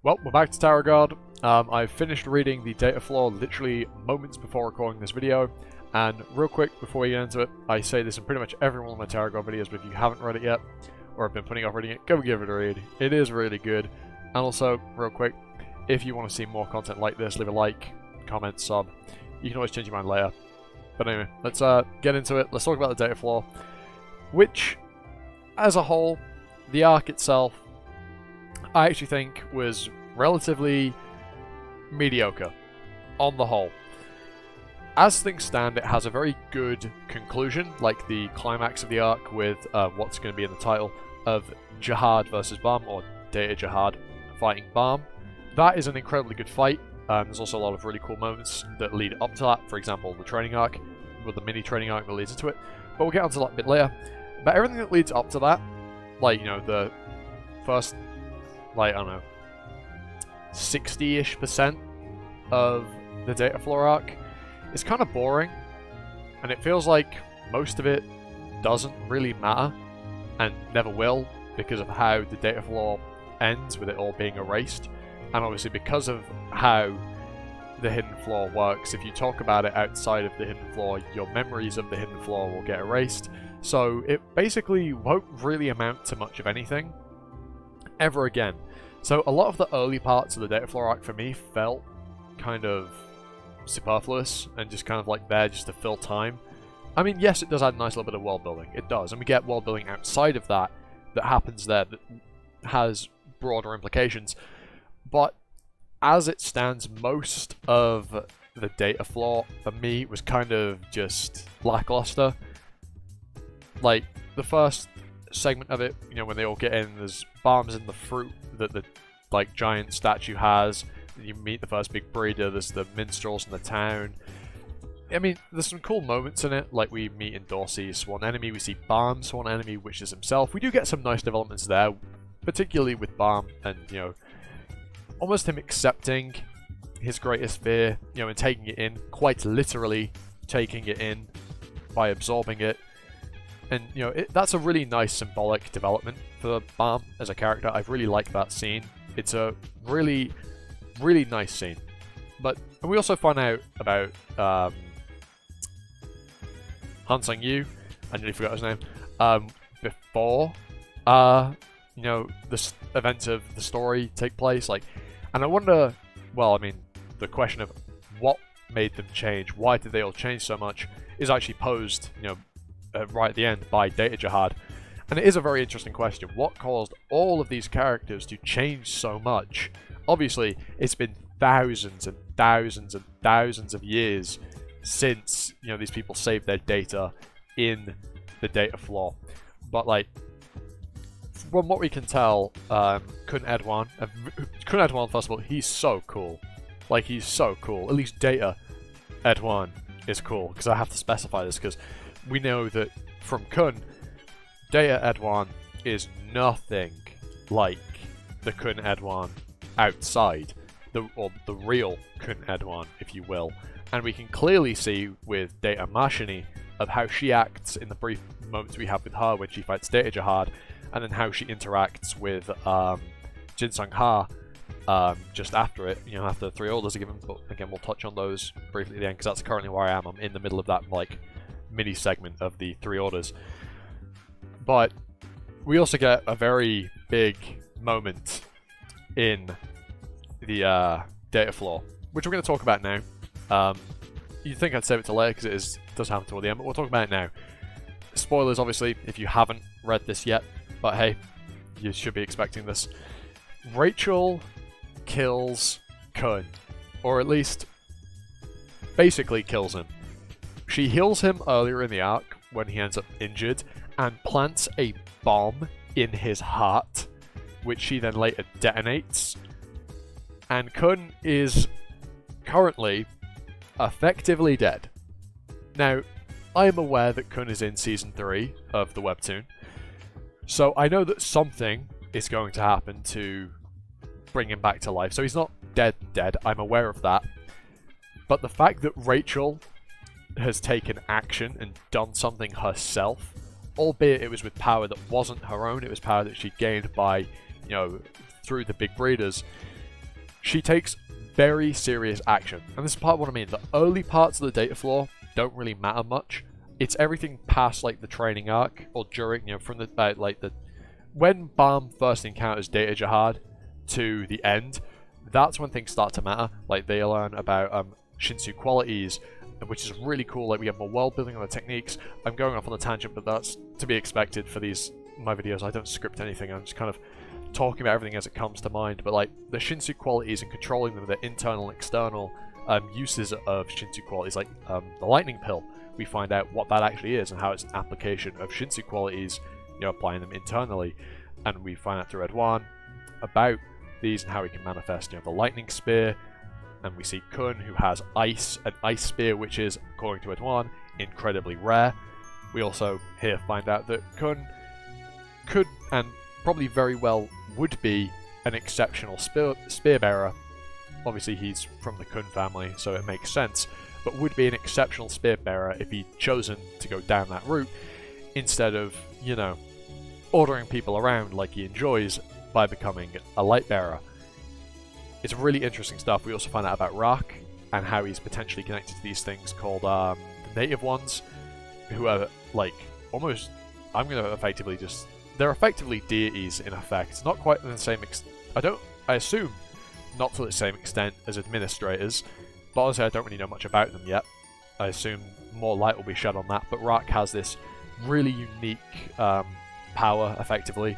Well, we're back to Tower Guard. I've finished reading the data flaw literally moments before recording this video, and real quick before we get into it, I say this in pretty much every one of my Tower Guard videos, but if you haven't read it yet, or have been putting off reading it, go give it a read. It is really good. And also, real quick, if you want to see more content like this, leave a like, comment, sub. You can always change your mind later. But anyway, let's get into it. Let's talk about the data flaw, which, as a whole, the arc itself, I actually think was relatively mediocre on the whole. As things stand, it has a very good conclusion, like the climax of the arc with what's going to be in the title of Jahad versus Balm, or Data Jahad fighting Balm. That is an incredibly good fight. There's also a lot of really cool moments that lead up to that. For example, the training arc, with the mini training arc that leads into it. But we'll get onto that a bit later. But everything that leads up to that, like, you know, the first, like, I don't know, 60-ish% of the data flaw arc is kind of boring, and it feels like most of it doesn't really matter, and never will, because of how the data flaw ends with it all being erased. And obviously because of how the hidden flaw works, if you talk about it outside of the hidden flaw, your memories of the hidden flaw will get erased. So it basically won't really amount to much of anything ever again. So a lot of the early parts of the data flaw arc for me felt kind of superfluous and just kind of like there just to fill time. I mean, yes, it does add a nice little bit of world building. It does, and we get world building outside of that that happens there that has broader implications. But as it stands, most of the data flaw for me was kind of just lackluster. Like, the first segment of it, you know, when they all get in, there's bombs in the fruit that the, like, giant statue has. You meet the first big breeder, there's the minstrels in the town. I mean, there's some cool moments in it, like we meet in Dorsey's Sworn Enemy, we see Balm's Sworn Enemy, which is himself. We do get some nice developments there, particularly with Balm, and, you know, almost him accepting his greatest fear, you know, and taking it in, quite literally taking it in by absorbing it. And, you know, that's a really nice symbolic development for Balm as a character. I really like that scene. It's a really, really nice scene. But and we also find out about Han Sang-yu, I nearly forgot his name, before, you know, the events of the story take place. Like, and I wonder, well, I mean, the question of what made them change, why did they all change so much, is actually posed, you know, right at the end by Data Jahad. And it is a very interesting question. What caused all of these characters to change so much? Obviously, it's been thousands and thousands and thousands of years since, you know, these people saved their data in the data flaw. But, like, from what we can tell, Kun Edwan, first of all, he's so cool. Like, he's so cool. At least Data Edwan is cool, because I have to specify this, because we know that from Kun, Data Edwan is nothing like the Kun Edwan outside, or the real Kun Edwan, if you will. And we can clearly see with Data Mashini of how she acts in the brief moments we have with her when she fights Data Jahad, and then how she interacts with Jin Sang Ha just after it, you know, after the 3 orders are given. But again, we'll touch on those briefly at the end, because that's currently where I am. I'm in the middle of that, like, mini segment of the 3 orders. But we also get a very big moment in the data flaw, which we're going to talk about now. You'd think I'd save it to later, because it does happen toward the end, but we'll talk about it now. Spoilers, obviously, if you haven't read this yet, but hey, you should be expecting this. Rachel kills Kun, or at least basically kills him. She heals him earlier in the arc when he ends up injured, and plants a bomb in his heart, which she then later detonates. And Kun is currently effectively dead. Now, I am aware that Kun is in Season 3 of the webtoon, so I know that something is going to happen to bring him back to life. So he's not dead, I'm aware of that. But the fact that Rachel has taken action and done something herself, albeit it was with power that wasn't her own, it was power that she gained by, you know, through the big breeders, she takes very serious action. And this is part of what I mean. The early parts of the data floor don't really matter much. It's everything past like the training arc, or during, you know, from the when Balm first encounters Data Jahad to the end, that's when things start to matter. Like, they learn about Shinsu qualities, which is really cool. Like, we have more world building on the techniques. I'm going off on a tangent, but that's to be expected for my videos. I don't script anything. I'm just kind of talking about everything as it comes to mind. But like, the Shinsu qualities and controlling them, the internal and external uses of Shinsu qualities, like the lightning pill, we find out what that actually is and how it's an application of Shinsu qualities, you know, applying them internally. And we find out through Edwan about these and how he can manifest, you know, the lightning spear. And we see Kun, who has an ice spear, which is, according to Edwan, incredibly rare. We also here find out that Kun could, and probably very well would be, an exceptional spear bearer. Obviously he's from the Kun family, so it makes sense, but would be an exceptional spear bearer if he'd chosen to go down that route, instead of, you know, ordering people around like he enjoys by becoming a light bearer. It's really interesting stuff. We also find out about Rak and how he's potentially connected to these things called the native ones, who are like almost, I'm going to effectively just, they're effectively deities in effect. Not quite to the same extent, I assume not to the same extent as administrators, but honestly I don't really know much about them yet. I assume more light will be shed on that, but Rak has this really unique power, effectively,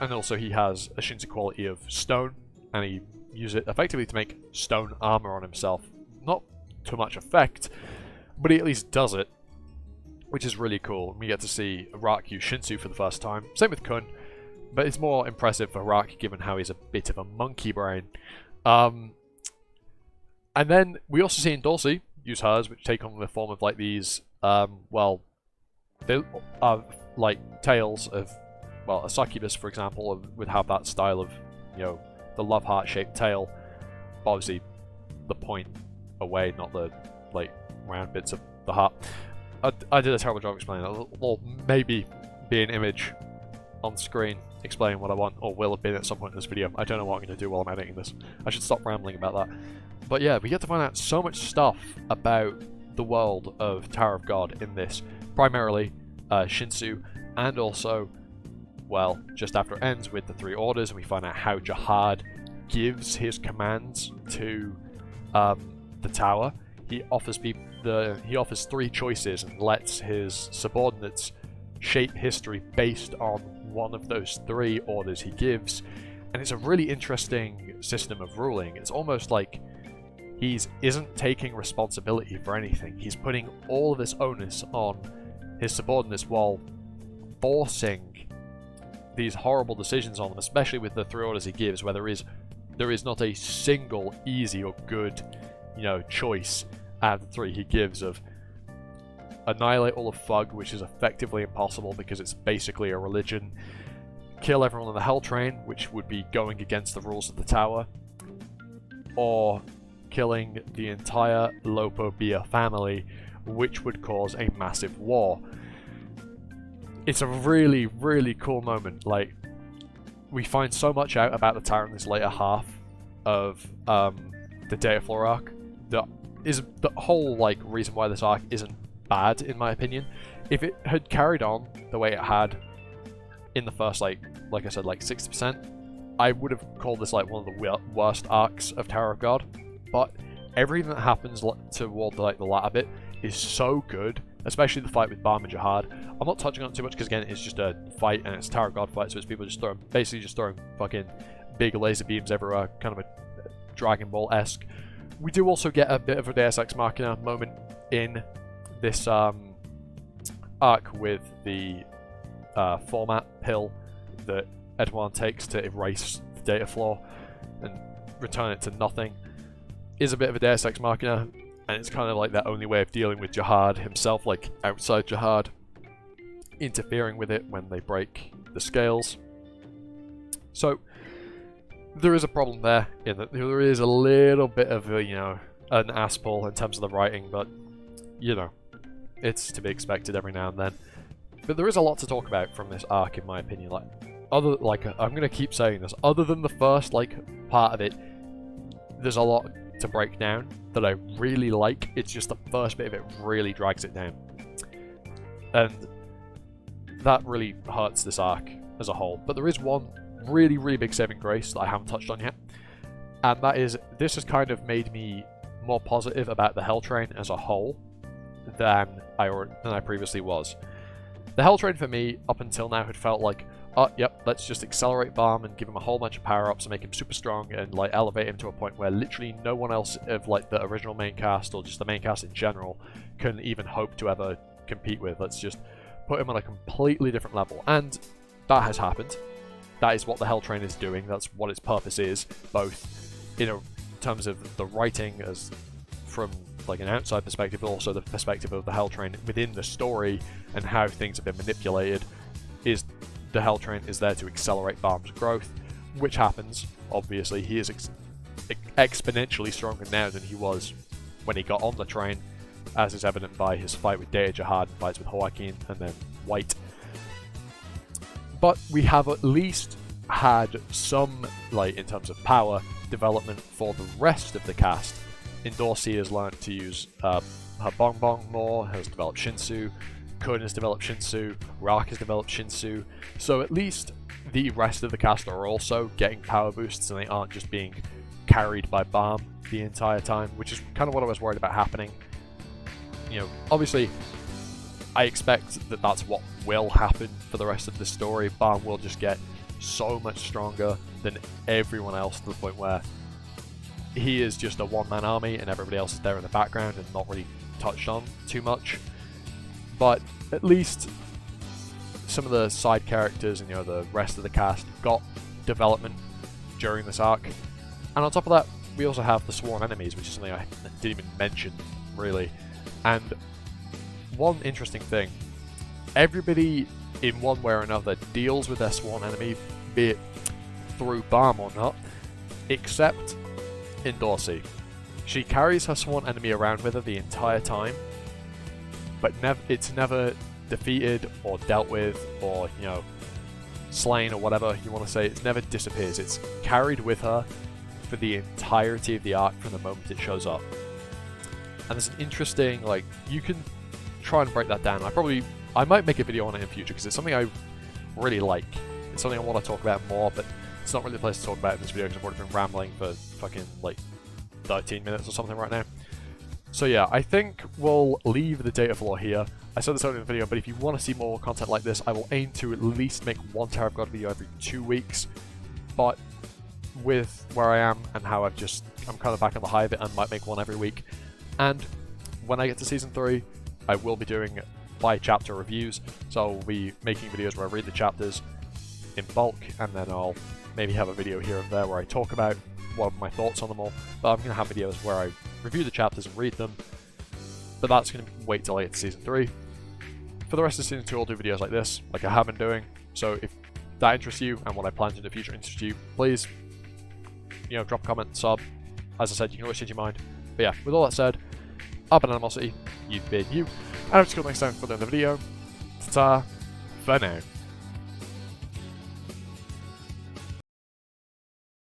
and also he has a Shinsu quality of stone, and he uses it effectively to make stone armor on himself. Not to much effect, but he at least does it, which is really cool. We get to see Rak use Shinsu for the first time. Same with Kun, but it's more impressive for Rak given how he's a bit of a monkey brain. And then we also see Indolsi use hers, which take on the form of like these, well, they are like tails of, well, a succubus, for example, would have that style of, you know, the love heart shaped tail. Obviously, the point away, not the like round bits of the heart. I did a terrible job explaining that. Or maybe be an image on screen explaining what I want, or will have been at some point in this video. I don't know what I'm going to do while I'm editing this. I should stop rambling about that. But yeah, we get to find out so much stuff about the world of Tower of God in this. Primarily Shinsu, and also, well, just after it ends with the three orders, and we find out how Jahad gives his commands to the tower. He offers three choices and lets his subordinates shape history based on one of those three orders he gives. And it's a really interesting system of ruling. It's almost like he isn't taking responsibility for anything. He's putting all of this onus on his subordinates while forcing these horrible decisions on them, especially with the three orders he gives, where there is not a single easy or good, you know, choice out of the three he gives of annihilate all of Fug, which is effectively impossible because it's basically a religion, kill everyone on the Hell Train, which would be going against the rules of the tower, or killing the entire Lopobia family, which would cause a massive war. It's a really, really cool moment. Like, we find so much out about the tower in this later half of the Data Floor arc. That is the whole like reason why this arc isn't bad, in my opinion. If it had carried on the way it had in the first, like I said, like 60%, I would have called this like one of the worst arcs of Tower of God. But everything that happens toward like the latter bit is so good, especially the fight with Balm and Jahad. I'm not touching on it too much because again, it's just a fight and it's a Tower of God fight, so it's people basically just throwing fucking big laser beams everywhere, kind of a Dragon Ball-esque. We do also get a bit of a Deus Ex Machina moment in this arc with the format pill that Edwan takes to erase the data floor and return it to nothing. Is a bit of a Deus Ex Machina, and it's kind of like their only way of dealing with Jahad himself, like outside Jahad, interfering with it when they break the scales. So there is a problem there, in that there is a little bit of a, you know, an ass pull in terms of the writing, but you know, it's to be expected every now and then. But there is a lot to talk about from this arc, in my opinion. Like, I'm gonna keep saying this. Other than the first like part of it, there's a lot to break down that I really like. It's just the first bit of it really drags it down. And that really hurts this arc as a whole. But there is one really, really big saving grace that I haven't touched on yet. And that is, this has kind of made me more positive about the Hell Train as a whole than I previously was. The Hell Train for me, up until now, had felt like, oh, yep, let's just accelerate Balm and give him a whole bunch of power-ups and make him super strong and like elevate him to a point where literally no one else of like the original main cast or just the main cast in general can even hope to ever compete with. Let's just put him on a completely different level. And that has happened. That is what the Hell Train is doing. That's what its purpose is, both in terms of the writing as from like an outside perspective, but also the perspective of the Hell Train within the story and how things have been manipulated. Is the Hell Train is there to accelerate Balm's growth, which happens. Obviously, he is exponentially stronger now than he was when he got on the train, as is evident by his fight with Jahad, fights with Joaquin, and then White. But we have at least had some, like in terms of power, development for the rest of the cast. Dorsey has learned to use her Bong Bong more, has developed Shinsu, Kun has developed Shinsu, Rock has developed Shinsu, so at least the rest of the cast are also getting power boosts and they aren't just being carried by Balm the entire time, which is kind of what I was worried about happening. You know, obviously, I expect that that's what will happen for the rest of the story. Balm will just get so much stronger than everyone else to the point where he is just a one-man army and everybody else is there in the background and not really touched on too much. But at least some of the side characters and, you know, the rest of the cast got development during this arc. And on top of that, we also have the sworn enemies, which is something I didn't even mention, really. And one interesting thing, everybody in one way or another deals with their sworn enemy, be it through Balm or not, except in Dorsey. She carries her sworn enemy around with her the entire time, but it's never defeated or dealt with or, you know, slain or whatever you want to say. It never disappears. It's carried with her for the entirety of the arc from the moment it shows up. And there's an interesting, like, you can try and break that down. I might make a video on it in future because it's something I really like. It's something I want to talk about more, but it's not really the place to talk about in this video because I've already been rambling for fucking like 13 minutes or something right now. So yeah, I think we'll leave the data floor here. I said this earlier in the video, but if you want to see more content like this, I will aim to at least make one Tower of God video every 2 weeks. But with where I am and how I'm kind of back on the high of it, I might make one every week. And when I get to Season 3, I will be doing by chapter reviews. So I'll be making videos where I read the chapters in bulk, and then I'll maybe have a video here and there where I talk about what are my thoughts on them all. But I'm going to have videos where I review the chapters and read them. But that's going to wait till I get to Season 3. For the rest of Season 2, I'll do videos like this, like I have been doing. So if that interests you and what I plan to do in the future interests you, please, you know, drop a comment, sub. As I said, you can always change your mind. But yeah, with all that said, I've been Animosity, you've been you, and I'll just go next time for another video. Ta-ta, for now.